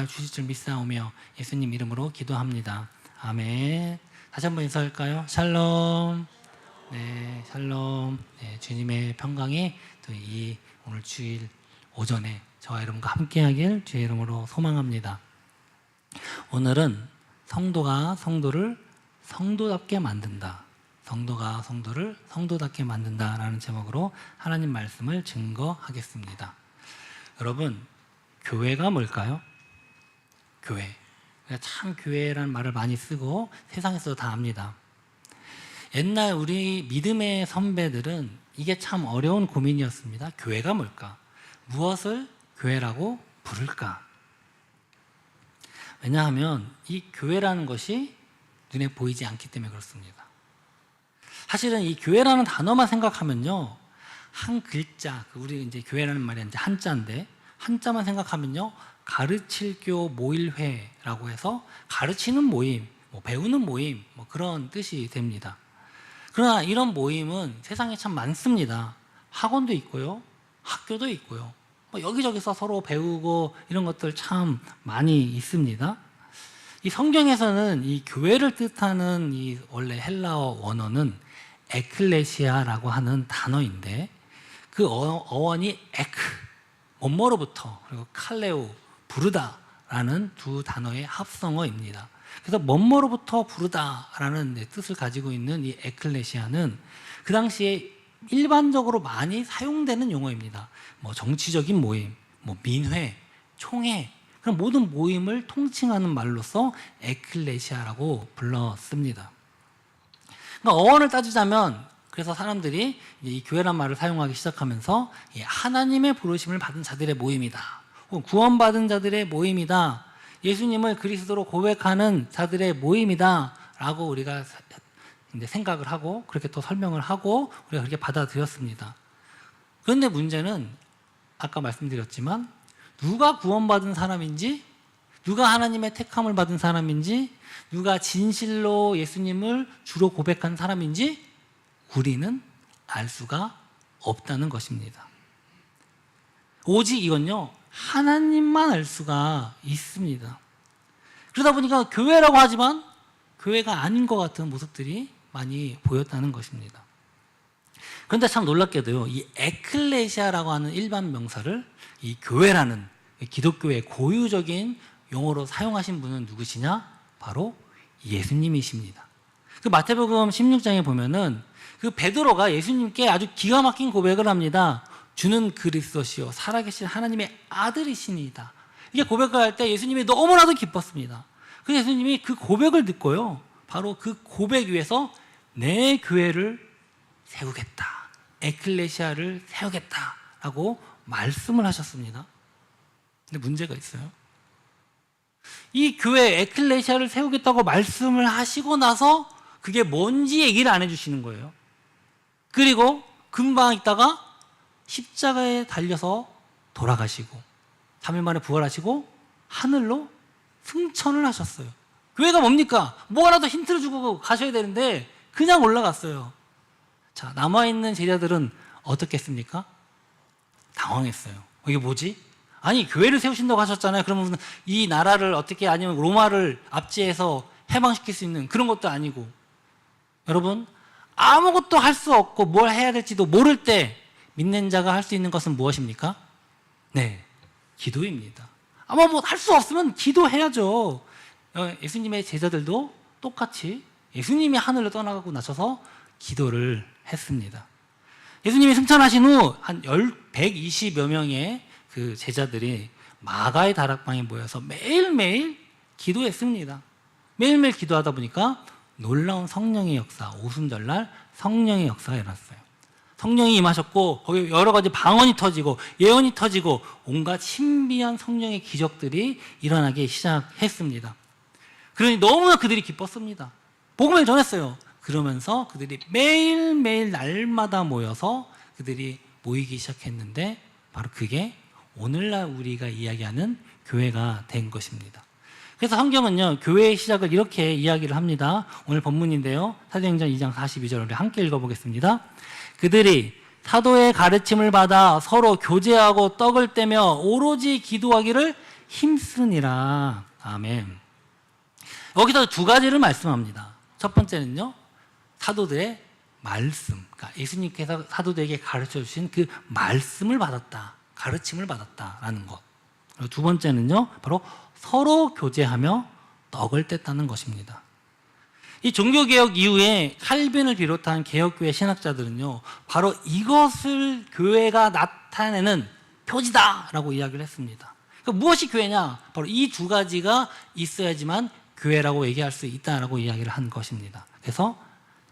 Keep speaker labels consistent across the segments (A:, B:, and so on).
A: 주실 줄 믿사오며 예수님 이름으로 기도합니다. 아멘. 다시 한번 인사할까요? 샬롬. 네, 샬롬. 네, 주님의 평강이 또 이 오늘 주일 오전에 저와 여러분과 함께하길 주의 이름으로 소망합니다. 오늘은 성도가 성도를 성도답게 만든다. 성도가 성도를 성도답게 만든다라는 제목으로 하나님 말씀을 증거하겠습니다. 여러분, 교회가 뭘까요? 교회. 참 교회라는 말을 많이 쓰고 세상에서도 다 압니다. 옛날 우리 믿음의 선배들은 이게 참 어려운 고민이었습니다. 교회가 뭘까? 무엇을 교회라고 부를까? 왜냐하면 이 교회라는 것이 눈에 보이지 않기 때문에 그렇습니다. 사실은 이 교회라는 단어만 생각하면요, 한 글자, 우리 이제 교회라는 말이 이제 한자인데, 한자만 생각하면요, 가르칠교 모일회라고 해서 가르치는 모임, 배우는 모임, 그런 뜻이 됩니다. 그러나 이런 모임은 세상에 참 많습니다. 학원도 있고요, 학교도 있고요, 여기저기서 서로 배우고 이런 것들 참 많이 있습니다. 이 성경에서는 이 교회를 뜻하는 이 원래 헬라어 원어는 에클레시아라고 하는 단어인데, 그 어원이 에크, 뭐뭐로부터, 그리고 칼레오, 부르다라는 두 단어의 합성어입니다. 그래서 뭐뭐로부터 부르다라는 뜻을 가지고 있는 이 에클레시아는 그 당시에 일반적으로 많이 사용되는 용어입니다. 정치적인 모임, 민회, 총회, 그런 모든 모임을 통칭하는 말로서 에클레시아라고 불렀습니다. 그러니까 어원을 따지자면, 그래서 사람들이 이 교회란 말을 사용하기 시작하면서 하나님의 부르심을 받은 자들의 모임이다, 구원받은 자들의 모임이다, 예수님을 그리스도로 고백하는 자들의 모임이다 라고 우리가 이제 생각을 하고 그렇게 또 설명을 하고 우리가 그렇게 받아들였습니다. 그런데 문제는 아까 말씀드렸지만, 누가 구원받은 사람인지, 누가 하나님의 택함을 받은 사람인지, 누가 진실로 예수님을 주로 고백한 사람인지 우리는 알 수가 없다는 것입니다. 오직 이건요, 하나님만 알 수가 있습니다. 그러다 보니까 교회라고 하지만 교회가 아닌 것 같은 모습들이 많이 보였다는 것입니다. 그런데 참 놀랍게도요, 이 에클레시아라고 하는 일반 명사를 이 교회라는 기독교의 고유적인 용어로 사용하신 분은 누구시냐? 바로 예수님이십니다. 그 마태복음 16장에 보면은 그 베드로가 예수님께 아주 기가 막힌 고백을 합니다. 주는 그리스도시요 살아계신 하나님의 아들이시니이다. 이게 고백을 할 때 예수님이 너무나도 기뻤습니다. 그래서 예수님이 그 고백을 듣고요, 바로 그 고백 위에서 내 교회를 세우겠다, 에클레시아를 세우겠다라고 말씀을 하셨습니다. 근데 문제가 있어요. 이 교회 에클레시아를 세우겠다고 말씀을 하시고 나서 그게 뭔지 얘기를 안 해주시는 거예요. 그리고 금방 있다가 십자가에 달려서 돌아가시고 3일 만에 부활하시고 하늘로 승천을 하셨어요. 교회가 뭡니까? 뭐라도 힌트를 주고 가셔야 되는데 그냥 올라갔어요. 자, 남아있는 제자들은 어떻겠습니까? 당황했어요. 이게 뭐지? 아니, 교회를 세우신다고 하셨잖아요. 그러면 이 나라를 어떻게, 아니면 로마를 압제해서 해방시킬 수 있는 그런 것도 아니고, 여러분, 아무것도 할 수 없고 뭘 해야 될지도 모를 때 믿는 자가 할 수 있는 것은 무엇입니까? 네, 기도입니다. 아마 할 수 없으면 기도해야죠. 예수님의 제자들도 똑같이 예수님이 하늘로 떠나가고 나셔서 기도를 했습니다. 예수님이 승천하신 후 한 120여 명의 그 제자들이 마가의 다락방에 모여서 매일매일 기도했습니다. 매일매일 기도하다 보니까 놀라운 성령의 역사, 오순절날 성령의 역사가 일어났어요. 성령이 임하셨고 거기 여러 가지 방언이 터지고 예언이 터지고 온갖 신비한 성령의 기적들이 일어나기 시작했습니다. 그러니 너무나 그들이 기뻤습니다. 복음을 전했어요. 그러면서 그들이 매일매일 날마다 모여서 그들이 모이기 시작했는데, 바로 그게 오늘날 우리가 이야기하는 교회가 된 것입니다. 그래서 성경은요, 교회의 시작을 이렇게 이야기를 합니다. 오늘 본문인데요, 사도행전 2장 42절을 우리 함께 읽어보겠습니다. 그들이 사도의 가르침을 받아 서로 교제하고 떡을 떼며 오로지 기도하기를 힘쓰니라. 아멘. 여기서 두 가지를 말씀합니다. 첫 번째는요, 사도들의 말씀, 그러니까 예수님께서 사도들에게 가르쳐 주신 그 말씀을 받았다, 가르침을 받았다라는 것. 그리고 두 번째는요, 바로 서로 교제하며 떡을 뗐다는 것입니다. 이 종교개혁 이후에 칼빈을 비롯한 개혁교회 신학자들은요, 바로 이것을 교회가 나타내는 표지다라고 이야기를 했습니다. 그러니까 무엇이 교회냐? 바로 이 두 가지가 있어야지만 교회라고 얘기할 수 있다라고 이야기를 한 것입니다. 그래서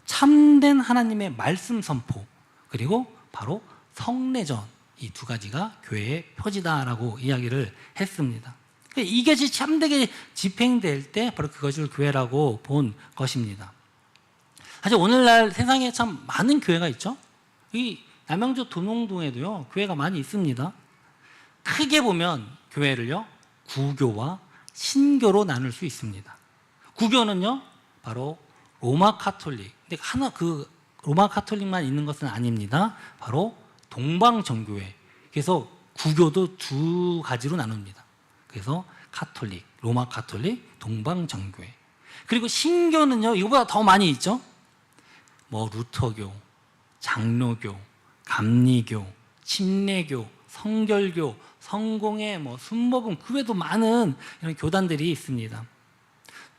A: 참된 하나님의 말씀 선포, 그리고 바로 성례전, 이 두 가지가 교회의 표지다라고 이야기를 했습니다. 이것이 참되게 집행될 때 바로 그것을 교회라고 본 것입니다. 사실 오늘날 세상에 참 많은 교회가 있죠. 이 남양주 도농동에도요, 교회가 많이 있습니다. 크게 보면 교회를요, 구교와 신교로 나눌 수 있습니다. 구교는요, 바로 로마 카톨릭. 근데 그 로마 카톨릭만 있는 것은 아닙니다. 바로 동방정교회. 그래서 구교도 두 가지로 나눕니다. 그래서 카톨릭, 로마 카톨릭, 동방정교회. 그리고 신교는요, 이거보다 더 많이 있죠. 뭐 루터교, 장로교, 감리교, 침례교, 성결교, 성공회, 뭐 순복음, 그 외에도 많은 이런 교단들이 있습니다.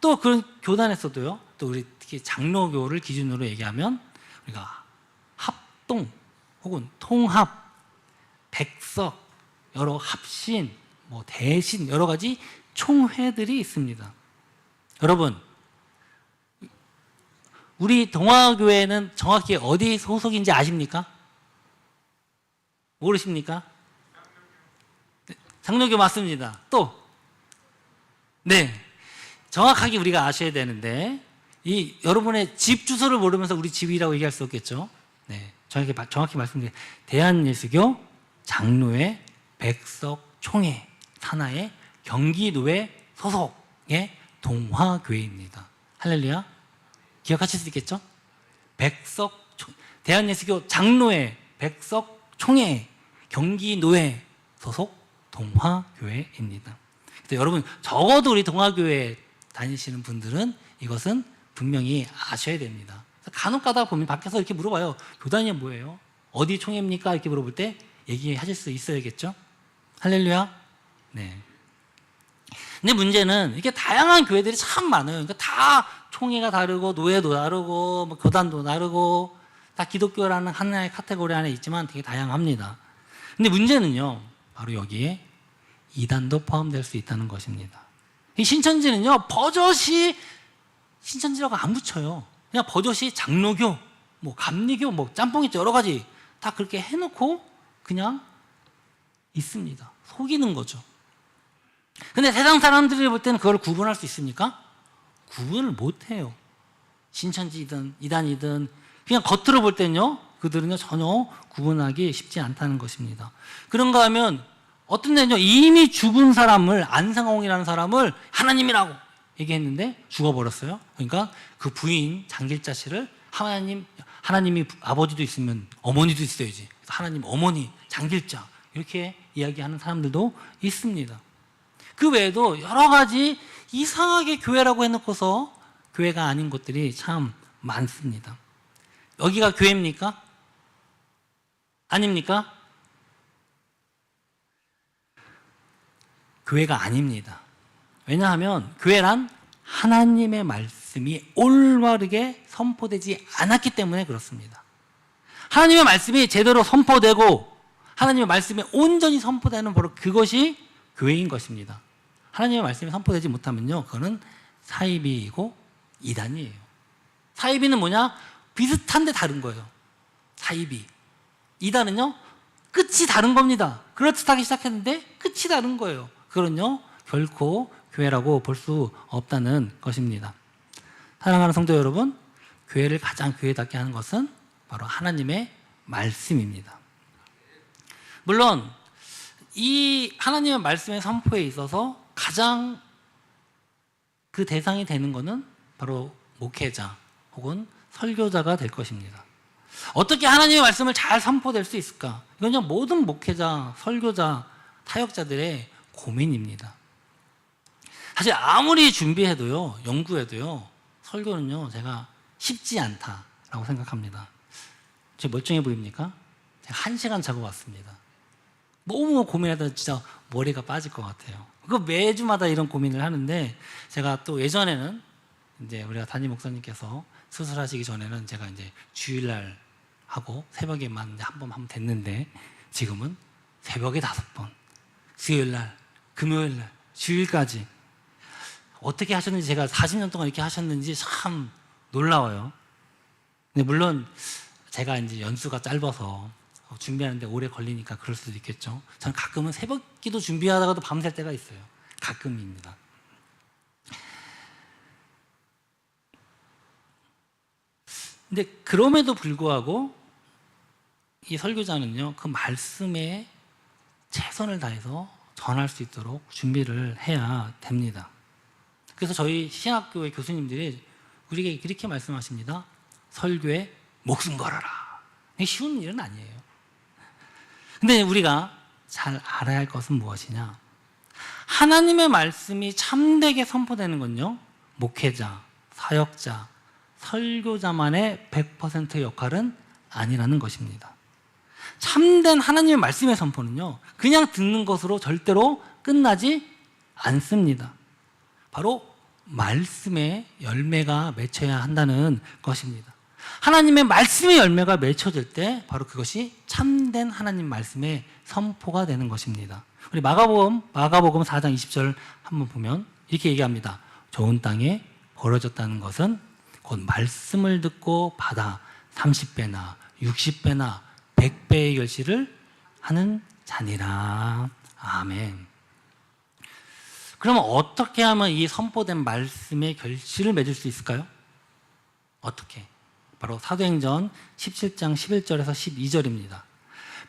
A: 또 그런 교단에서도요, 또 우리 특히 장로교를 기준으로 얘기하면 우리가 합동 혹은 통합, 백석, 여러 합신, 뭐 대신 여러 가지 총회들이 있습니다. 여러분, 우리 동화교회는 정확히 어디 소속인지 아십니까? 모르십니까? 장로교 맞습니다. 또, 네, 정확하게 우리가 아셔야 되는데, 이 여러분의 집 주소를 모르면서 우리 집이라고 얘기할 수 없겠죠. 네, 정확히 말씀드리면 대한예수교 장로회 백석총회 산하의 경기도회 소속의 동화교회입니다. 할렐루야. 기억하실 수 있겠죠? 대한예수교 장로회 백석총회 경기노회 소속 동화교회입니다. 여러분, 적어도 우리 동화교회 다니시는 분들은 이것은 분명히 아셔야 됩니다. 간혹 가다가 보면 밖에서 이렇게 물어봐요. 교단이 뭐예요? 어디 총회입니까? 이렇게 물어볼 때 얘기하실 수 있어야겠죠? 할렐루야. 네. 근데 문제는 이게 다양한 교회들이 참 많아요. 그러니까 다 총회가 다르고 노회도 다르고 뭐 교단도 다르고 다 기독교라는 하나의 카테고리 안에 있지만 되게 다양합니다. 근데 문제는요, 바로 여기에 이단도 포함될 수 있다는 것입니다. 이 신천지는요, 버젓이 신천지라고 안 붙여요. 그냥 버젓이 장로교, 뭐 감리교, 뭐 짬뽕이 여러 가지 다 그렇게 해놓고 그냥 있습니다. 속이는 거죠. 근데 세상 사람들이 볼 때는 그걸 구분할 수 있습니까? 구분을 못 해요. 신천지이든 이단이든 그냥 겉으로 볼 때는요, 그들은요 전혀 구분하기 쉽지 않다는 것입니다. 그런가 하면 어떤 데는요, 이미 죽은 사람을, 안상홍이라는 사람을 하나님이라고 얘기했는데 죽어버렸어요. 그러니까 그 부인 장길자 씨를 하나님이 아버지도 있으면 어머니도 있어야지, 하나님 어머니 장길자 이렇게 이야기하는 사람들도 있습니다. 그 외에도 여러 가지 이상하게 교회라고 해놓고서 교회가 아닌 것들이 참 많습니다. 여기가 교회입니까? 아닙니까? 교회가 아닙니다. 왜냐하면 교회란 하나님의 말씀이 올바르게 선포되지 않았기 때문에 그렇습니다. 하나님의 말씀이 제대로 선포되고 하나님의 말씀이 온전히 선포되는 바로 그것이 교회인 것입니다. 하나님의 말씀이 선포되지 못하면요, 그거는 사이비이고 이단이에요. 사이비는 뭐냐? 비슷한데 다른 거예요. 사이비. 이단은요, 끝이 다른 겁니다. 그럴듯하게 시작했는데 끝이 다른 거예요. 그건요, 결코 교회라고 볼 수 없다는 것입니다. 사랑하는 성도 여러분, 교회를 가장 교회답게 하는 것은 바로 하나님의 말씀입니다. 물론 이 하나님의 말씀의 선포에 있어서 가장 그 대상이 되는 것은 바로 목회자 혹은 설교자가 될 것입니다. 어떻게 하나님의 말씀을 잘 선포될 수 있을까? 이건 모든 목회자, 설교자, 타역자들의 고민입니다. 사실 아무리 준비해도요, 연구해도요, 설교는요, 제가 쉽지 않다라고 생각합니다. 제 멀쩡해 보입니까? 제가 1시간 자고 왔습니다. 너무 고민하다 진짜 머리가 빠질 것 같아요. 그 매주마다 이런 고민을 하는데, 제가 또 예전에는 이제 우리가 담임 목사님께서 수술하시기 전에는 제가 이제 주일날 하고 새벽에만 한 번 하면 됐는데, 지금은 새벽에 5번, 수요일날, 금요일날, 주일까지 어떻게 하셨는지, 제가 40년 동안 이렇게 하셨는지 참 놀라워요. 근데 물론 제가 이제 연수가 짧아서 준비하는데 오래 걸리니까 그럴 수도 있겠죠. 저는 가끔은 새벽 기도 준비하다가도 밤샐 때가 있어요. 가끔입니다. 근데 그럼에도 불구하고 이 설교자는요, 그 말씀에 최선을 다해서 전할 수 있도록 준비를 해야 됩니다. 그래서 저희 신학교의 교수님들이 우리에게 이렇게 말씀하십니다. 설교에 목숨 걸어라. 이게 쉬운 일은 아니에요. 근데 우리가 잘 알아야 할 것은 무엇이냐? 하나님의 말씀이 참되게 선포되는 건요, 목회자, 사역자, 설교자만의 100% 역할은 아니라는 것입니다. 참된 하나님의 말씀의 선포는요, 그냥 듣는 것으로 절대로 끝나지 않습니다. 바로 말씀의 열매가 맺혀야 한다는 것입니다. 하나님의 말씀의 열매가 맺혀질 때 바로 그것이 참된 하나님 말씀의 선포가 되는 것입니다. 우리 마가복음 4장 20절 한번 보면 이렇게 얘기합니다. 좋은 땅에 벌어졌다는 것은 곧 말씀을 듣고 받아 30배나 60배나 100배의 결실을 하는 자니라. 아멘. 그러면 어떻게 하면 이 선포된 말씀의 결실을 맺을 수 있을까요? 어떻게? 바로 사도행전 17장 11절에서 12절입니다.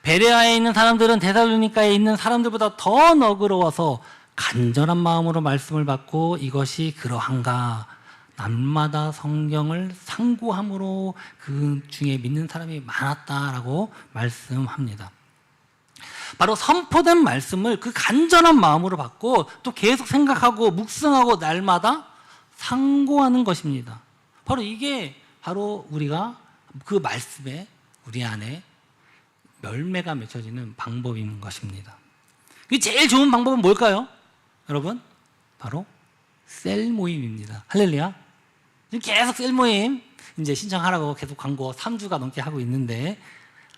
A: 베레아에 있는 사람들은 데살로니가에 있는 사람들보다 더 너그러워서 간절한 마음으로 말씀을 받고 이것이 그러한가 날마다 성경을 상고함으로 그 중에 믿는 사람이 많았다라고 말씀합니다. 바로 선포된 말씀을 그 간절한 마음으로 받고 또 계속 생각하고 묵상하고 날마다 상고하는 것입니다. 바로 이게 바로 우리가 그 말씀에 우리 안에 열매가 맺혀지는 방법인 것입니다. 제일 좋은 방법은 뭘까요? 여러분, 바로 셀 모임입니다. 할렐루야. 계속 셀 모임 이제 신청하라고 계속 광고 3주가 넘게 하고 있는데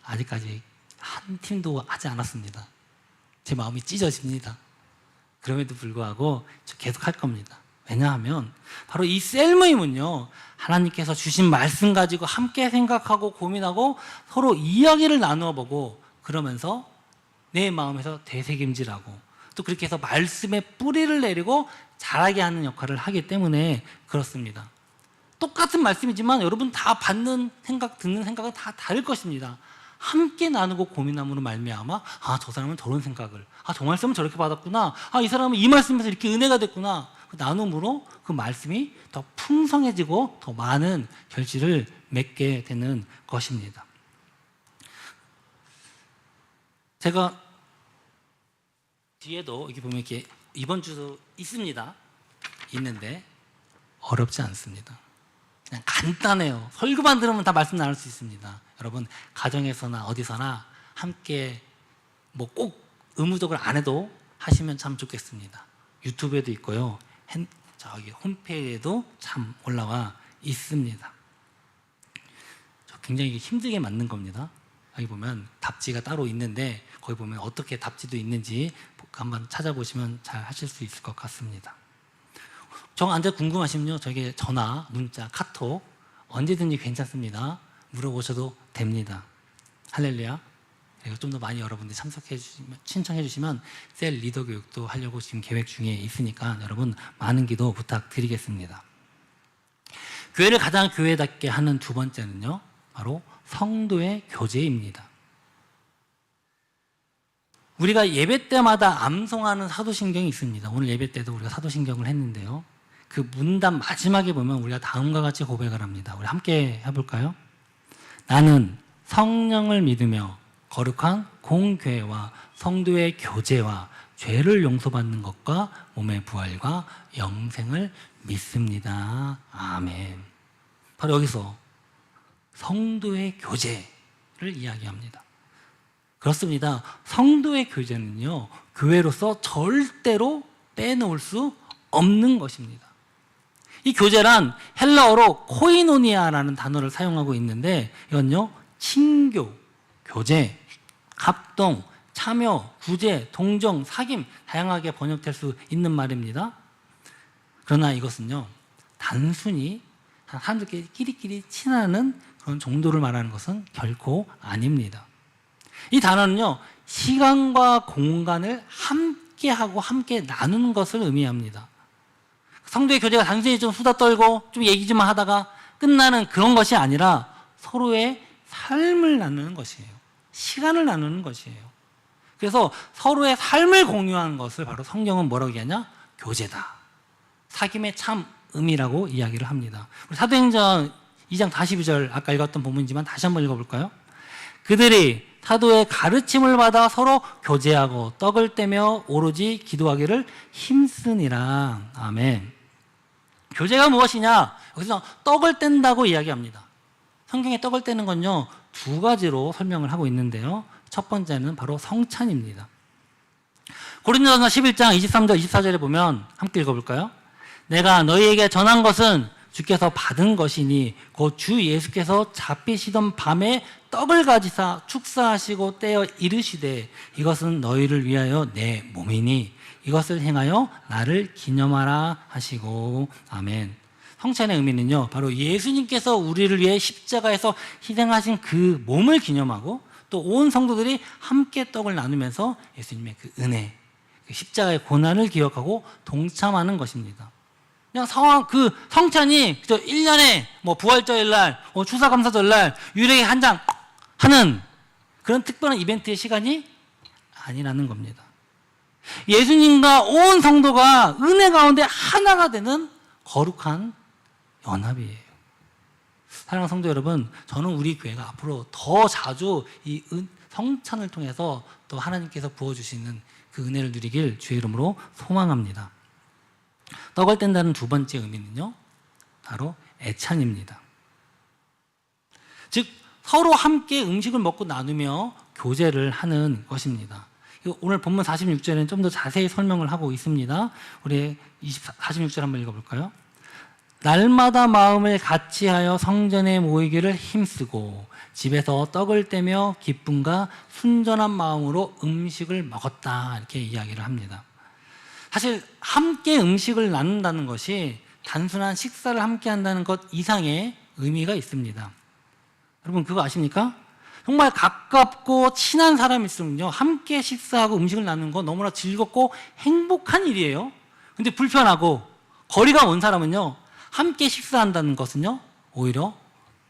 A: 아직까지 한 팀도 하지 않았습니다. 제 마음이 찢어집니다. 그럼에도 불구하고 계속 할 겁니다. 왜냐하면 바로 이 셀 모임은요, 하나님께서 주신 말씀 가지고 함께 생각하고 고민하고 서로 이야기를 나누어 보고 그러면서 내 마음에서 되새김질하고 또 그렇게 해서 말씀의 뿌리를 내리고 자라게 하는 역할을 하기 때문에 그렇습니다. 똑같은 말씀이지만 여러분 다 받는 생각, 듣는 생각은 다 다를 것입니다. 함께 나누고 고민함으로 말미암아 저 사람은 저런 생각을, 저 말씀은 저렇게 받았구나, 이 사람은 이 말씀에서 이렇게 은혜가 됐구나, 그 나눔으로 그 말씀이 더 풍성해지고 더 많은 결실을 맺게 되는 것입니다. 제가 뒤에도 이렇게 보면 이렇게 이번 주도 있는데 어렵지 않습니다. 그냥 간단해요. 설교만 들으면 다 말씀 나눌 수 있습니다. 여러분 가정에서나 어디서나 함께 뭐 꼭 의무적으로 안 해도 하시면 참 좋겠습니다. 유튜브에도 있고요. 저기 홈페이지에도 참 올라와 있습니다. 굉장히 힘들게 만든 겁니다. 여기 보면 답지가 따로 있는데 거기 보면 어떻게 답지도 있는지 한번 찾아보시면 잘 하실 수 있을 것 같습니다. 저 앉아 궁금하시면요, 저에게 전화, 문자, 카톡 언제든지 괜찮습니다. 물어보셔도 됩니다. 할렐루야. 좀 더 많이 여러분들이 참석해 주시면, 신청해 주시면 셀 리더 교육도 하려고 지금 계획 중에 있으니까 여러분 많은 기도 부탁드리겠습니다. 교회를 가장 교회답게 하는 두 번째는요, 바로 성도의 교제입니다. 우리가 예배 때마다 암송하는 사도신경이 있습니다. 오늘 예배 때도 우리가 사도신경을 했는데요, 그 문답 마지막에 보면 우리가 다음과 같이 고백을 합니다. 우리 함께 해볼까요? 나는 성령을 믿으며 거룩한 공교회와 성도의 교제와 죄를 용서받는 것과 몸의 부활과 영생을 믿습니다. 아멘. 바로 여기서 성도의 교제를 이야기합니다. 그렇습니다. 성도의 교제는요, 교회로서 절대로 빼놓을 수 없는 것입니다. 이 교제란 헬라어로 코이노니아라는 단어를 사용하고 있는데, 이건요, 친교, 교제, 합동, 참여, 구제, 동정, 사귐, 다양하게 번역될 수 있는 말입니다. 그러나 이것은요, 단순히 사람들끼리 친하는 그런 정도를 말하는 것은 결코 아닙니다. 이 단어는요, 시간과 공간을 함께하고 함께 나누는 것을 의미합니다. 성도의 교제가 단순히 좀 수다 떨고 좀 얘기 좀 하다가 끝나는 그런 것이 아니라 서로의 삶을 나누는 것이에요. 시간을 나누는 것이에요. 그래서 서로의 삶을 공유하는 것을 바로 성경은 뭐라고 얘기하냐? 교제다. 사귐의 참 의미라고 이야기를 합니다. 우리 사도행전 2장 42절 아까 읽었던 본문이지만 다시 한번 읽어볼까요? 그들이 사도의 가르침을 받아 서로 교제하고 떡을 떼며 오로지 기도하기를 힘쓰니라. 아멘. 교제가 무엇이냐? 여기서 떡을 뗀다고 이야기합니다. 성경에 떡을 떼는 건요, 두 가지로 설명을 하고 있는데요. 첫 번째는 바로 성찬입니다. 고린도전서 11장 23절 24절에 보면 함께 읽어볼까요? 내가 너희에게 전한 것은 주께서 받은 것이니 곧 주 예수께서 잡히시던 밤에 떡을 가지사 축사하시고 떼어 이르시되 이것은 너희를 위하여 내 몸이니 이것을 행하여 나를 기념하라 하시고. 아멘. 성찬의 의미는요, 바로 예수님께서 우리를 위해 십자가에서 희생하신 그 몸을 기념하고 또 온 성도들이 함께 떡을 나누면서 예수님의 그 은혜, 그 십자가의 고난을 기억하고 동참하는 것입니다. 그냥 그 성찬이 1년에 뭐 부활절날, 추사감사절날 유일하게 한 장 하는 그런 특별한 이벤트의 시간이 아니라는 겁니다. 예수님과 온 성도가 은혜 가운데 하나가 되는 거룩한 연합이에요. 사랑하는 성도 여러분, 저는 우리 교회가 앞으로 더 자주 이 성찬을 통해서 또 하나님께서 부어주시는 그 은혜를 누리길 주의 이름으로 소망합니다. 떡을 뗀다는 두 번째 의미는요, 바로 애찬입니다. 즉 서로 함께 음식을 먹고 나누며 교제를 하는 것입니다. 오늘 본문 46절에는 좀 더 자세히 설명을 하고 있습니다. 우리 46절 한번 읽어볼까요? 날마다 마음을 같이하여 성전에 모이기를 힘쓰고 집에서 떡을 떼며 기쁨과 순전한 마음으로 음식을 먹었다, 이렇게 이야기를 합니다. 사실 함께 음식을 나눈다는 것이 단순한 식사를 함께 한다는 것 이상의 의미가 있습니다. 여러분 그거 아십니까? 정말 가깝고 친한 사람이 있으면요, 함께 식사하고 음식을 나누는 건 너무나 즐겁고 행복한 일이에요. 근데 불편하고 거리가 먼 사람은요, 함께 식사한다는 것은요, 오히려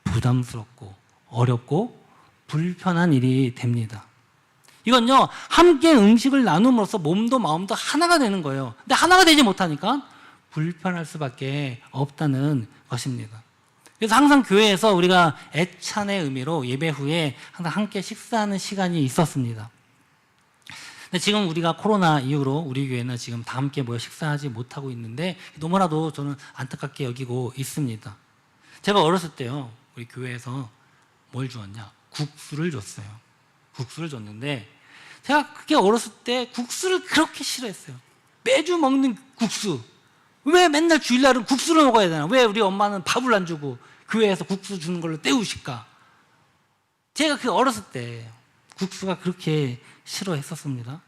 A: 부담스럽고 어렵고 불편한 일이 됩니다. 이건요, 함께 음식을 나눔으로써 몸도 마음도 하나가 되는 거예요. 근데 하나가 되지 못하니까 불편할 수밖에 없다는 것입니다. 그래서 항상 교회에서 우리가 애찬의 의미로 예배 후에 항상 함께 식사하는 시간이 있었습니다. 근데 지금 우리가 코로나 이후로 우리 교회는 지금 다 함께 모여 식사하지 못하고 있는데 너무나도 저는 안타깝게 여기고 있습니다. 제가 어렸을 때요, 우리 교회에서 뭘 주었냐? 국수를 줬어요. 국수를 줬는데 제가 그게 어렸을 때 국수를 그렇게 싫어했어요. 매주 먹는 국수. 왜 맨날 주일날은 국수를 먹어야 되나? 왜 우리 엄마는 밥을 안 주고 교회에서 국수 주는 걸로 때우실까? 제가 그 어렸을 때 국수가 그렇게 싫어했었습니다.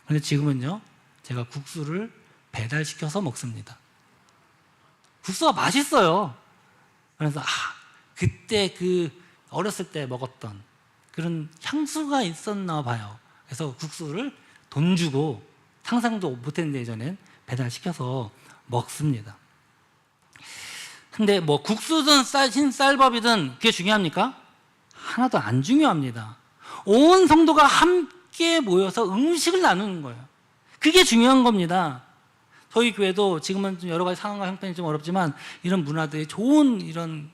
A: 그런데 지금은요, 제가 국수를 배달시켜서 먹습니다. 국수가 맛있어요. 그래서 그때 그 어렸을 때 먹었던 그런 향수가 있었나 봐요. 그래서 국수를 돈 주고 상상도 못했는데 예전엔 배달시켜서 먹습니다. 근데 뭐 국수든 흰쌀밥이든 그게 중요합니까? 하나도 안 중요합니다. 온 성도가 함께 모여서 음식을 나누는 거예요. 그게 중요한 겁니다. 저희 교회도 지금은 좀 여러 가지 상황과 형편이 좀 어렵지만 이런 문화들이 좋은 이런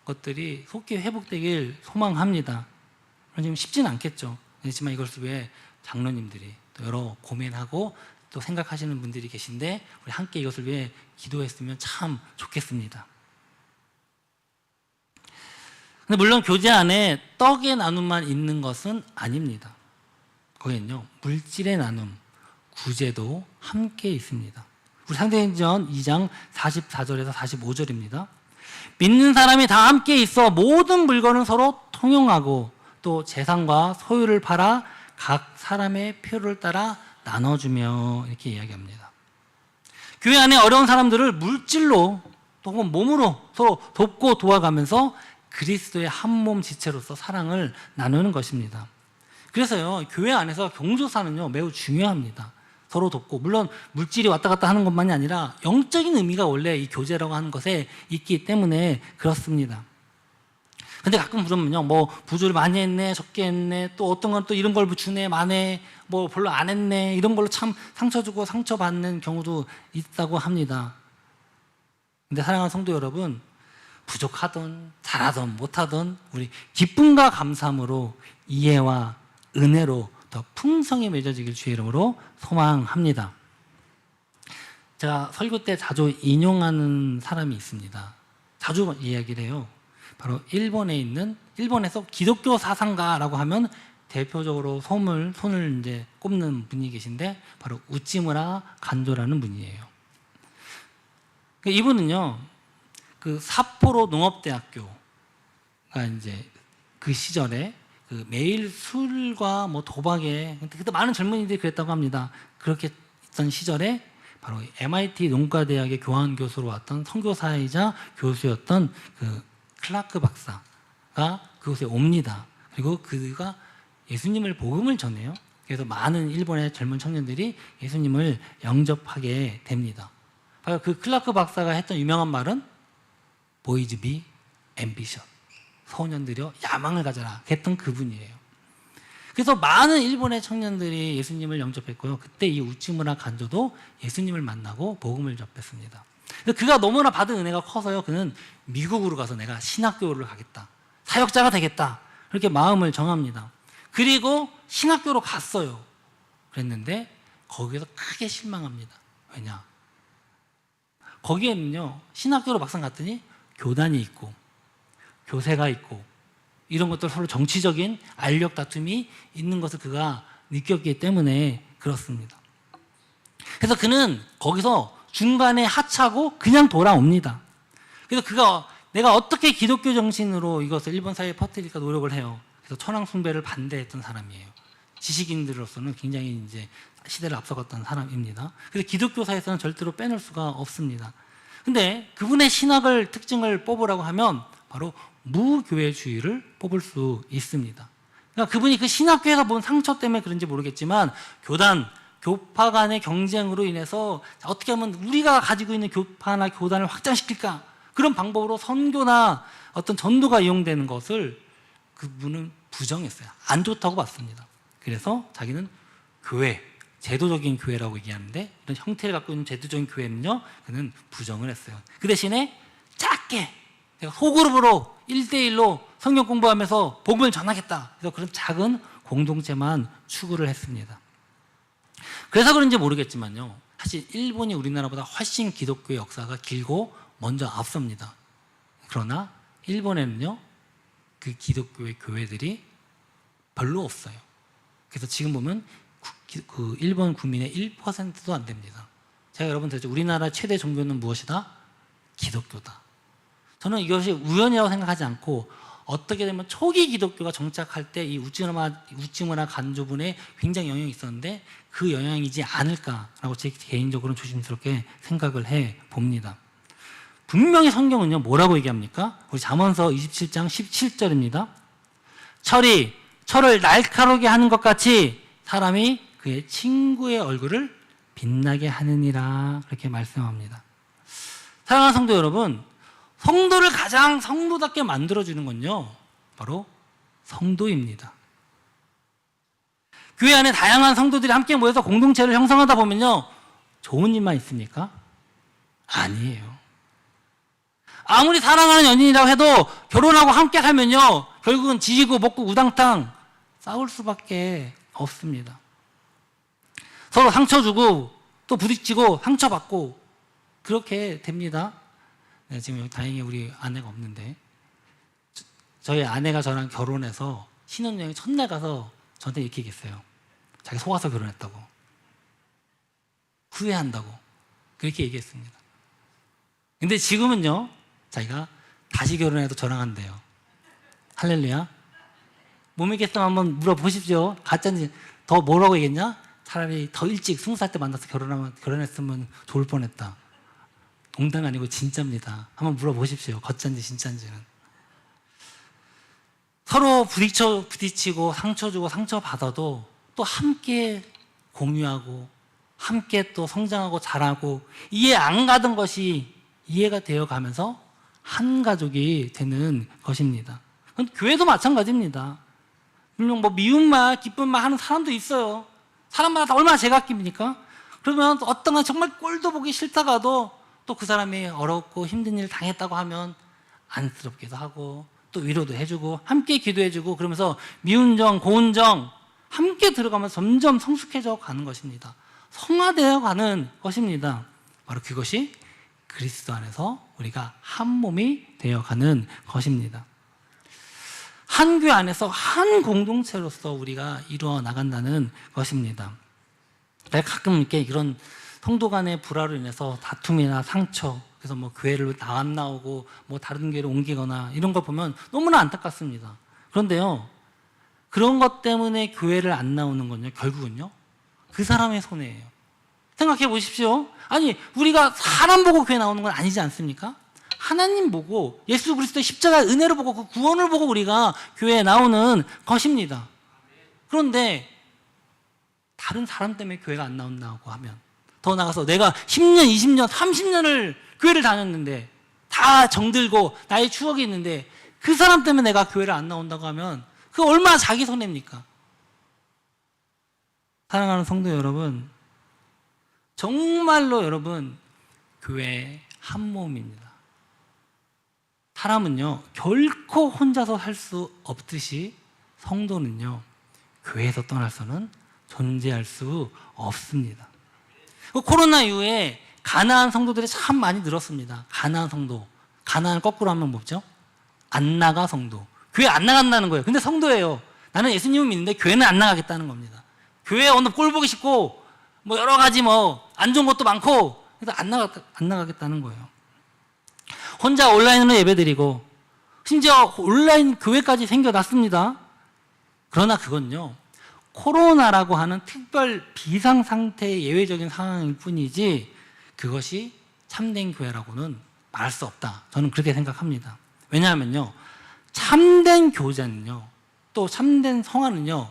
A: 것들이 속히 회복되길 소망합니다. 지금 쉽지는 않겠죠. 그렇지만 이것을 위해 장로님들이 또 여러 고민하고 또 생각하시는 분들이 계신데 우리 함께 이것을 위해 기도했으면 참 좋겠습니다. 근데 물론 교제 안에 떡의 나눔만 있는 것은 아닙니다. 거기는요, 물질의 나눔, 구제도 함께 있습니다. 우리 사도행전 2장 44절에서 45절입니다. 믿는 사람이 다 함께 있어 모든 물건을 서로 통용하고 또 재산과 소유를 팔아 각 사람의 필요를 따라 나눠주며 이렇게 이야기합니다. 교회 안에 어려운 사람들을 물질로 혹은 몸으로 서로 돕고 도와가면서 그리스도의 한몸 지체로서 사랑을 나누는 것입니다. 그래서요, 교회 안에서 경조사는요 매우 중요합니다. 서로 돕고, 물론 물질이 왔다 갔다 하는 것만이 아니라 영적인 의미가 원래 이 교제라고 하는 것에 있기 때문에 그렇습니다. 근데 가끔 그러면요, 뭐 부조를 많이 했네, 적게 했네, 또 어떤 건 또 이런 걸 주네, 마네, 뭐 별로 안 했네, 이런 걸로 참 상처 주고 상처받는 경우도 있다고 합니다. 근데 사랑하는 성도 여러분, 부족하든 잘하든 못하든 우리 기쁨과 감사함으로 이해와 은혜로 더 풍성히 맺어지길 주의 이름으로 소망합니다. 제가 설교 때 자주 인용하는 사람이 있습니다. 자주 이야기를 해요. 바로 일본에서 기독교 사상가라고 하면 대표적으로 손을 이제 꼽는 분이 계신데 바로 우찌무라 간조라는 분이에요. 이분은요, 그 삿포로 농업대학교가 이제 그 시절에 그 매일 술과 뭐 도박에, 그때 많은 젊은이들이 그랬다고 합니다. 그렇게 있던 시절에 바로 MIT 농과대학의 교환 교수로 왔던 선교사이자 교수였던 그 클라크 박사가 그곳에 옵니다. 그리고 그가 예수님을 복음을 전해요. 그래서 많은 일본의 젊은 청년들이 예수님을 영접하게 됩니다. 바로 그 클라크 박사가 했던 유명한 말은 보이즈 비 앰비션, 소년들여 야망을 가져라 했던 그분이에요. 그래서 많은 일본의 청년들이 예수님을 영접했고요. 그때 이 우찌무라 간조도 예수님을 만나고 복음을 접했습니다. 그가 너무나 받은 은혜가 커서요, 그는 미국으로 가서 내가 신학교를 가겠다, 사역자가 되겠다, 그렇게 마음을 정합니다. 그리고 신학교로 갔어요. 그랬는데 거기에서 크게 실망합니다. 왜냐? 거기에는요, 신학교로 막상 갔더니 교단이 있고 교세가 있고 이런 것들, 서로 정치적인 알력 다툼이 있는 것을 그가 느꼈기 때문에 그렇습니다. 그래서 그는 거기서 중간에 하차하고 그냥 돌아옵니다. 그래서 그가 내가 어떻게 기독교 정신으로 이것을 일본 사회에 퍼뜨릴까 노력을 해요. 그래서 천황 숭배를 반대했던 사람이에요. 지식인들로서는 굉장히 이제 시대를 앞서갔던 사람입니다. 그래서 기독교사에서는 절대로 빼놓을 수가 없습니다. 근데 그분의 신학을 특징을 뽑으라고 하면 바로 무교회주의를 뽑을 수 있습니다. 그러니까 그분이 그 신학교에서 본 상처 때문에 그런지 모르겠지만 교파 간의 경쟁으로 인해서 어떻게 하면 우리가 가지고 있는 교파나 교단을 확장시킬까, 그런 방법으로 선교나 어떤 전도가 이용되는 것을 그분은 부정했어요. 안 좋다고 봤습니다. 그래서 자기는 교회, 제도적인 교회라고 얘기하는데 이런 형태를 갖고 있는 제도적인 교회는요, 그는 부정을 했어요. 그 대신에 작게 소그룹으로 1대1로 성경 공부하면서 복음을 전하겠다, 그래서 그런 작은 공동체만 추구를 했습니다. 그래서 그런지 모르겠지만요, 사실 일본이 우리나라보다 훨씬 기독교의 역사가 길고 먼저 앞섭니다. 그러나 일본에는요, 그 기독교의 교회들이 별로 없어요. 그래서 지금 보면 그 일본 국민의 1%도 안 됩니다. 제가 여러분 들었죠? 우리나라 최대 종교는 무엇이다? 기독교다. 저는 이것이 우연이라고 생각하지 않고 어떻게 되면 초기 기독교가 정착할 때 이 우찌무라 간조분에 굉장히 영향이 있었는데 그 영향이지 않을까라고 제 개인적으로는 조심스럽게 생각을 해 봅니다. 분명히 성경은요, 뭐라고 얘기합니까? 우리 잠언서 27장 17절입니다. 철을 날카롭게 하는 것 같이 사람이 그의 친구의 얼굴을 빛나게 하느니라, 그렇게 말씀합니다. 사랑하는 성도 여러분, 성도를 가장 성도답게 만들어주는 건요, 바로 성도입니다. 교회 안에 다양한 성도들이 함께 모여서 공동체를 형성하다 보면요, 좋은 일만 있습니까? 아니에요. 아무리 사랑하는 연인이라고 해도 결혼하고 함께 살면요, 결국은 지지고 먹고 우당탕 싸울 수밖에 없습니다. 서로 상처 주고 또 부딪히고 상처받고 그렇게 됩니다. 네, 지금 다행히 우리 아내가 없는데 저희 아내가 저랑 결혼해서 신혼여행 첫날 가서 저한테 이렇게 얘기했어요. 자기 속아서 결혼했다고, 후회한다고 그렇게 얘기했습니다. 근데 지금은요, 자기가 다시 결혼해도 저랑 한대요. 할렐루야. 못 믿겠으면 한번 물어보십시오. 가짜인지. 더 뭐라고 얘기했냐? 차라리 더 일찍 20살 때 만나서 결혼했으면 좋을 뻔했다. 농담이 아니고 진짜입니다. 한번 물어보십시오. 가짜인지 진짜인지는. 서로 부딪히고 상처 주고 상처 받아도 또 함께 공유하고 함께 또 성장하고 자라고 이해 안 가던 것이 이해가 되어 가면서 한 가족이 되는 것입니다. 교회도 마찬가지입니다. 물론 뭐 미운 말, 기쁜 말 하는 사람도 있어요. 사람마다 다 얼마나 제각기입니까? 그러면 어떤 건 정말 꼴도 보기 싫다가도 또 그 사람이 어렵고 힘든 일을 당했다고 하면 안쓰럽기도 하고 또 위로도 해주고 함께 기도해주고 그러면서 미운 정, 고운 정 함께 들어가면서 점점 성숙해져 가는 것입니다. 성화되어 가는 것입니다. 바로 그것이 그리스도 안에서 우리가 한 몸이 되어가는 것입니다. 한 교회 안에서 한 공동체로서 우리가 이루어 나간다는 것입니다. 가끔 이렇게 이런 성도 간의 불화로 인해서 다툼이나 상처, 그래서 뭐 교회를 안 나오고 뭐 다른 교회로 옮기거나 이런 걸 보면 너무나 안타깝습니다. 그런데요, 그런 것 때문에 교회를 안 나오는 건요, 결국은요, 그 사람의 손해예요. 생각해 보십시오. 아니, 우리가 사람 보고 교회 나오는 건 아니지 않습니까? 하나님 보고 예수 그리스도의 십자가의 은혜를 보고 그 구원을 보고 우리가 교회에 나오는 것입니다. 그런데 다른 사람 때문에 교회가 안 나온다고 하면, 더 나가서 내가 10년, 20년, 30년을 교회를 다녔는데 다 정들고 나의 추억이 있는데 그 사람 때문에 내가 교회를 안 나온다고 하면 그거 얼마나 자기 손해입니까? 사랑하는 성도 여러분, 정말로 여러분, 교회 한 몸입니다. 사람은요, 결코 혼자서 살 수 없듯이 성도는요, 교회에서 떠나서는 존재할 수 없습니다. 코로나 이후에 가난한 성도들이 참 많이 늘었습니다. 가난한 성도. 가난을 거꾸로 하면 뭐죠? 안 나가 성도. 교회 안 나간다는 거예요. 근데 성도예요. 나는 예수님을 믿는데 교회는 안 나가겠다는 겁니다. 교회에 오늘 꼴 보기 싫고 뭐 여러 가지 뭐 안 좋은 것도 많고 그래서 안 나가겠다는 거예요. 혼자 온라인으로 예배드리고 심지어 온라인 교회까지 생겨났습니다. 그러나 그건요, 코로나라고 하는 특별 비상상태의 예외적인 상황일 뿐이지 그것이 참된 교회라고는 말할 수 없다. 저는 그렇게 생각합니다. 왜냐하면요, 참된 교제는요, 또 참된 성화는요,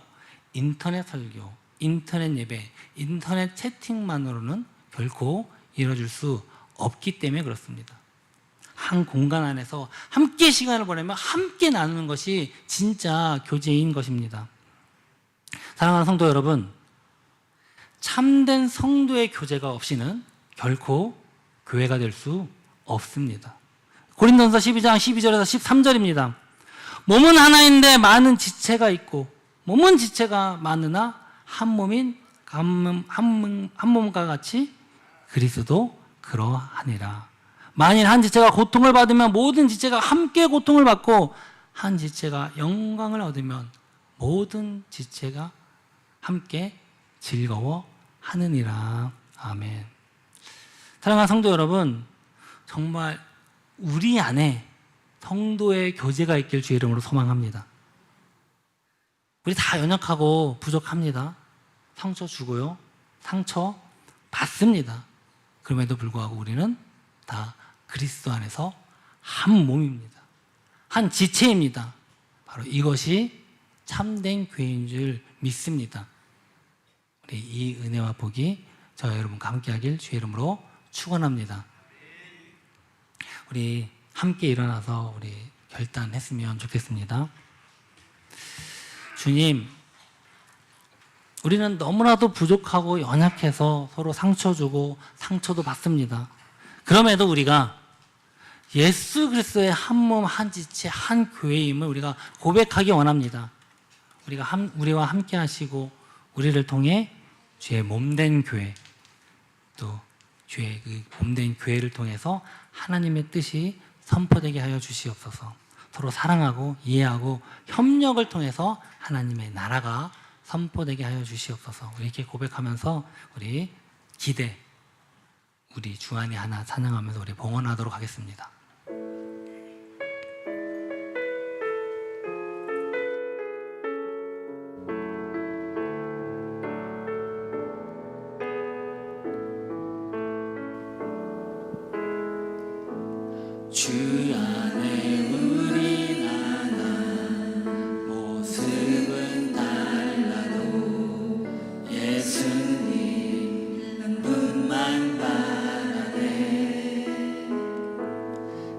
A: 인터넷 설교, 인터넷 예배, 인터넷 채팅만으로는 결코 이루어질 수 없기 때문에 그렇습니다. 한 공간 안에서 함께 시간을 보내며 함께 나누는 것이 진짜 교제인 것입니다. 사랑하는 성도 여러분, 참된 성도의 교제가 없이는 결코 교회가 될 수 없습니다. 고린도전서 12장 12절에서 13절입니다. 몸은 하나인데 많은 지체가 있고 몸은 지체가 많으나 한 몸인 한 몸과 같이 그리스도 그러하니라. 만일 한 지체가 고통을 받으면 모든 지체가 함께 고통을 받고 한 지체가 영광을 얻으면 모든 지체가 함께 즐거워하느니라. 아멘. 사랑하는 성도 여러분, 정말 우리 안에 성도의 교제가 있길 주의 이름으로 소망합니다. 우리 다 연약하고 부족합니다. 상처 주고요, 상처 받습니다. 그럼에도 불구하고 우리는 다 그리스도 안에서 한 몸입니다. 한 지체입니다. 바로 이것이 참된 교회인 줄 믿습니다. 우리 이 은혜와 복이 저와 여러분과 함께하길 주의 이름으로 축원합니다. 우리 함께 일어나서 우리 결단했으면 좋겠습니다. 주님, 우리는 너무나도 부족하고 연약해서 서로 상처 주고 상처도 받습니다. 그럼에도 우리가 예수 그리스도의 한 몸, 한 지체, 한 교회임을 우리가 고백하기 원합니다. 우리와 함께 하시고 우리를 통해 주의 몸된 교회, 또 교회, 그 몸된 교회를 통해서 하나님의 뜻이 선포되게 하여 주시옵소서. 서로 사랑하고 이해하고 협력을 통해서 하나님의 나라가 선포되게 하여 주시옵소서. 이렇게 고백하면서 우리 기대, 우리 주안의 하나 찬양하면서 우리 봉헌하도록 하겠습니다. 주 안에 우린 하나, 모습은 달라도 예수님 분만 바라네.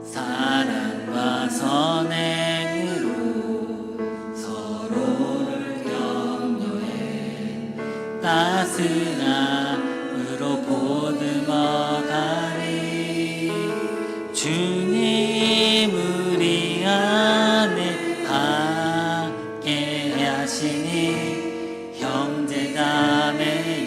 A: 사랑과 선행으로 서로를 격려해 따스함으로 보듬어가리. 주님 우리 안에 함께 하시니 형제자매의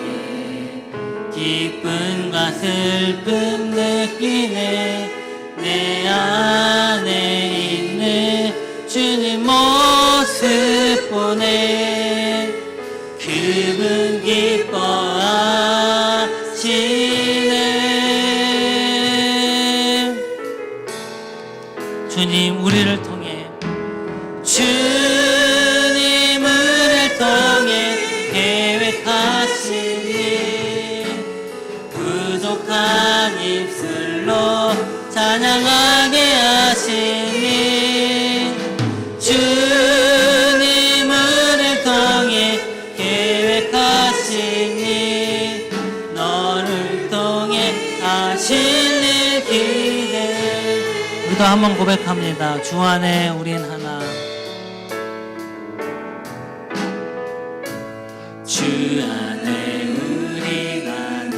A: 기쁨과 슬픔 느끼네. 내 안에 있는 주님 모습 보네. 그분 기뻐하시네. 주님 우리를 통해, 주님 우리를 통해 계획하시니 부족한 입술로 찬양하게 하시니. 주님 우리를 통해 계획하시니 너를 통해 하실 일 기대. 우리도 한번 고백합니다. 주 안에 우린 하나. 주 안에 우린 하나,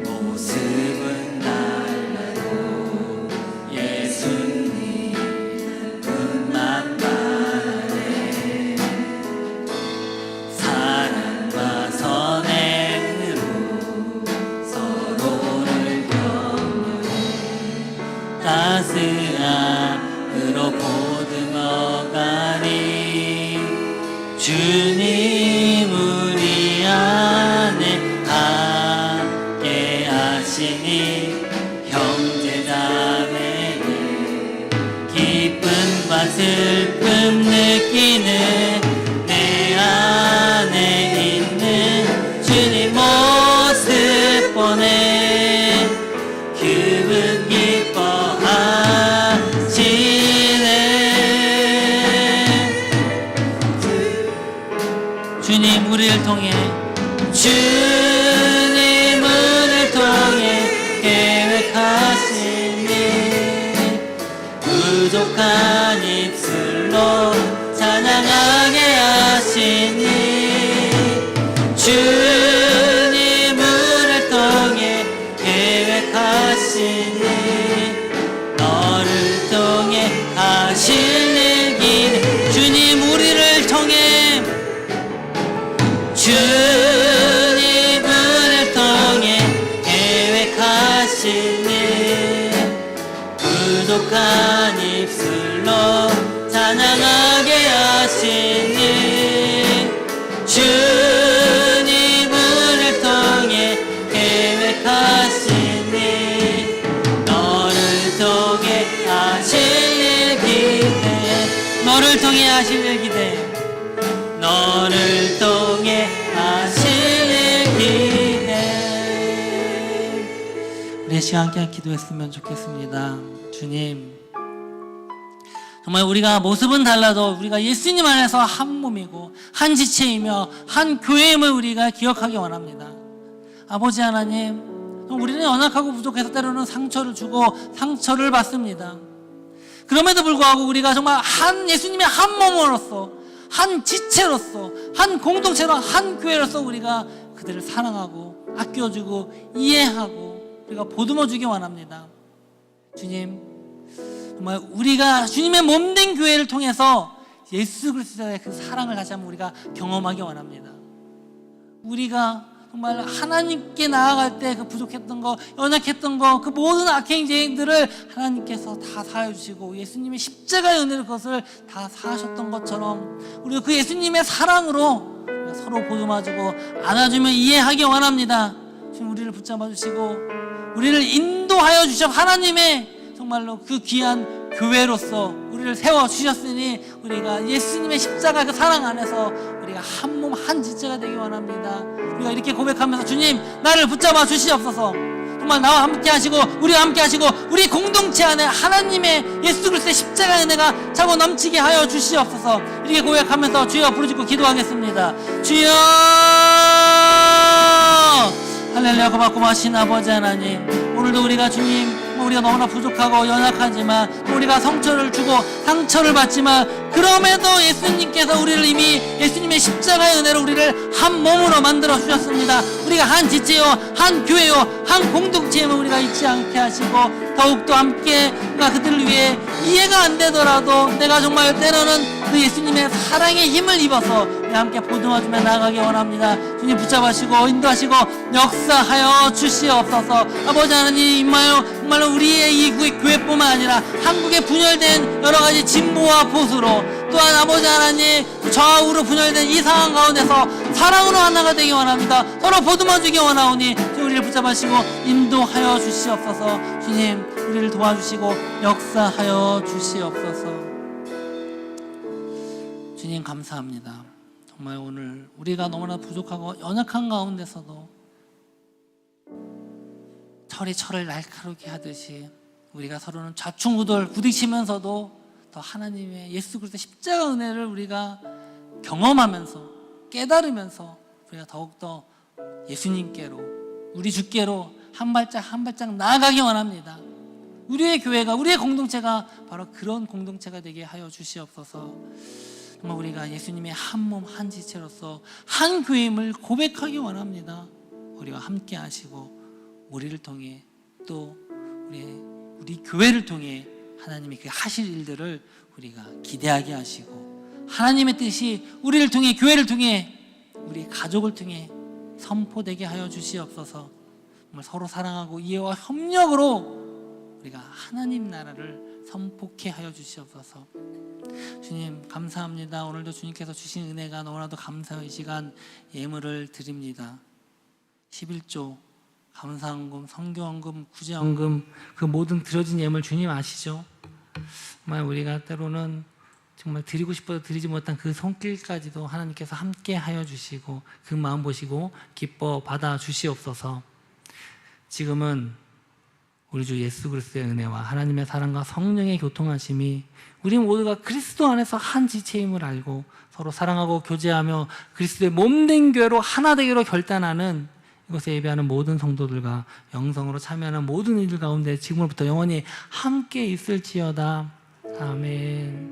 A: 모습은 달라도 예수님 분만 바라네. 사랑과 선행으로 서로를 격려해 따스함으로 보듬어가니. 주님 우리 안에 함께 하시니 형제자매의 기쁨과 슬픔 느끼는 내 안에 있는 주님 모습 보내. 그분 주님 우리를 통해, 주님 우리를 통해 계획하시니 부족한 입술로 찬양하게 하시니. 주님 우리를 통해 계획하시니 너를 통해 하실 일 기대. 주님 우리를 통해, 주님 우리를 통해 계획하시니 부족한 입술로 찬양하게 하시니. 주님 우리를 통해 계획하시니 너를 통해 하실 일 기대. 너를 통해 하실 일 기대. 너를 통해 하실 일 기대. 우리 시간 함께 기도했으면 좋겠습니다. 주님, 정말 우리가 모습은 달라도 우리가 예수님 안에서 한 몸이고 한 지체이며 한 교회임을 우리가 기억하기 원합니다. 아버지 하나님, 우리는 연약하고 부족해서 때로는 상처를 주고 상처를 받습니다. 그럼에도 불구하고 우리가 정말 한 예수님의 한 몸으로서, 한 지체로서, 한 공동체로, 한 교회로서 우리가 그들을 사랑하고 아껴주고 이해하고 우리가 보듬어주기 원합니다. 주님, 정말 우리가 주님의 몸된 교회를 통해서 예수 그리스도의 그 사랑을 다시 한번 우리가 경험하기 원합니다. 우리가 정말 하나님께 나아갈 때 그 부족했던 거, 연약했던 거, 그 모든 악행 죄행들을 하나님께서 다 사해주시고 예수님의 십자가의 은혜로 그것을 다 사하셨던 것처럼 우리가 그 예수님의 사랑으로 서로 보듬어주고 안아주며 이해하기 원합니다. 지금 우리를 붙잡아 주시고 우리를 인도하여 주셔 하나님의 정말로 그 귀한 교회로서 우리를 세워주셨으니 우리가 예수님의 십자가 그 사랑 안에서 우리가 한 몸 한 지체가 되기 원합니다. 우리가 이렇게 고백하면서 주님 나를 붙잡아 주시옵소서. 정말 나와 함께 하시고 우리와 함께 하시고 우리 공동체 안에 하나님의 예수 그리스도의 십자가의 은혜가 차고 넘치게 하여 주시옵소서. 이렇게 고백하면서 주여 부르짖고 기도하겠습니다. 주여 할렐루야. 고맙고마신 아버지 하나님, 오늘도 우리가 주님 우리가 너무나 부족하고 연약하지만 우리가 성처를 주고 상처를 받지만 그럼에도 예수님께서 우리를 이미 예수님의 십자가의 은혜로 우리를 한 몸으로 만들어 주셨습니다. 우리가 한 지체요 한 교회요 한 공동체임을 우리가 잊지 않게 하시고 더욱더 함께 그들을 위해 이해가 안 되더라도 내가 정말 때로는 그 예수님의 사랑의 힘을 입어서 우리 함께 보듬어주며 나아가기 원합니다. 주님 붙잡으시고 인도하시고 역사하여 주시옵소서. 아버지 하나님 정말로 우리의 이 교회뿐만 아니라 한국에 분열된 여러 가지 진보와 보수로 또한 아버지 하나님 좌우로 분열된 이 상황 가운데서 사랑으로 하나가 되기 원합니다. 서로 보듬어주기 원하오니 우리를 붙잡으시고 인도하여 주시옵소서. 주님 우리를 도와주시고 역사하여 주시옵소서. 주님 감사합니다. 정말 오늘 우리가 너무나 부족하고 연약한 가운데서도 철이 철을 날카롭게 하듯이 우리가 서로는 좌충우돌 부딪히면서도 더 하나님의 예수 그리스도 십자가 은혜를 우리가 경험하면서 깨달으면서 우리가 더욱더 예수님께로 우리 주께로 한 발짝 한 발짝 나아가기 원합니다. 우리의 교회가 우리의 공동체가 바로 그런 공동체가 되게 하여 주시옵소서. 정말 우리가 예수님의 한 몸 한 지체로서 한 교회임을 고백하기 원합니다. 우리와 함께 하시고 우리를 통해 또 우리 교회를 통해 하나님이 그 하실 일들을 우리가 기대하게 하시고 하나님의 뜻이 우리를 통해 교회를 통해 우리 가족을 통해 선포되게 하여 주시옵소서. 정말 서로 사랑하고 이해와 협력으로 우리가 하나님 나라를 선포케 하여 주시옵소서. 주님 감사합니다. 오늘도 주님께서 주신 은혜가 너무나도 감사의 시간 예물을 드립니다. 11조 감사헌금, 성교헌금, 구제헌금 그 모든 드려진 예물 주님 아시죠? 정말 우리가 때로는 정말 드리고 싶어도 드리지 못한 그 손길까지도 하나님께서 함께 하여 주시고 그 마음 보시고 기뻐 받아 주시옵소서. 지금은 우리 주 예수 그리스도의 은혜와 하나님의 사랑과 성령의 교통하심이 우리 모두가 그리스도 안에서 한 지체임을 알고 서로 사랑하고 교제하며 그리스도의 몸된 교회로 하나 되기로 결단하는 이곳에 예배하는 모든 성도들과 영성으로 참여하는 모든 이들 가운데 지금부터 영원히 함께 있을지어다. 아멘.